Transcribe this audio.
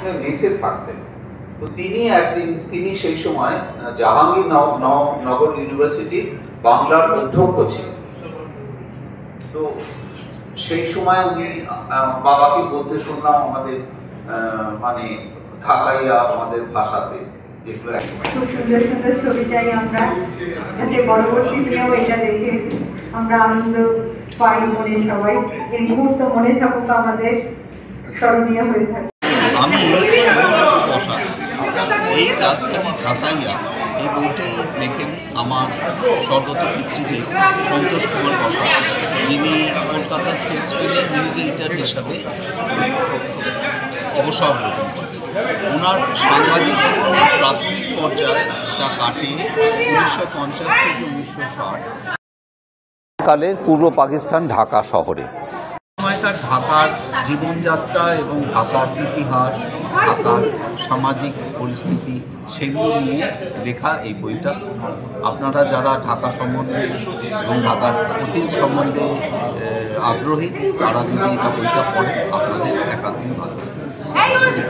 সঙ্গে মেসে থাকতেন। তো তিনি সেই সময় জাহাঙ্গীরনগর ইউনিভার্সিটির বাংলার অধ্যক্ষ ছিলেন। তো সেই সময় উনি বাবাকে বলতে শুনলাম আমাদের মানে ঢাকাইয়া আমাদের ভাষাতে, যেগুলো খুব সুন্দর সুন্দর ছবি চাই আমরা, যাতে পরবর্তী দিনেও এটা দেখে আমরা আনন্দ পাই মনে সবাই। এই মুহূর্ত মনে থাকুক আমাদের, স্মরণীয় হয়ে থাকে। আমি বসা এই রাজধানী ঢাকাইয়া এই বইটি লেখেন আমার স্বর্গত পিতৃদেব সন্তোষ কুমার বসা, যিনি কলকাতা স্টেট স্কুলের নিউজ এডিটর হিসাবে অবসর গ্রহণ করেন। ওনার সাংবাদিক জীবনের প্রাথমিক পর্যায়টা কাটে 1950 থেকে 1960 কালের পূর্ব পাকিস্তান ঢাকা শহরে। সময়কার ঢাকার জীবনযাত্রা এবং ঢাকার ইতিহাস, ঢাকার সামাজিক পরিস্থিতি, সেগুলো নিয়ে লেখা এই বইটা। আপনারা যারা ঢাকা সম্বন্ধে এবং ঢাকার অতীত সম্বন্ধে আগ্রহী, তারা যদি এটা বইটা পড়েন আপনাদের একান্তই ভালো।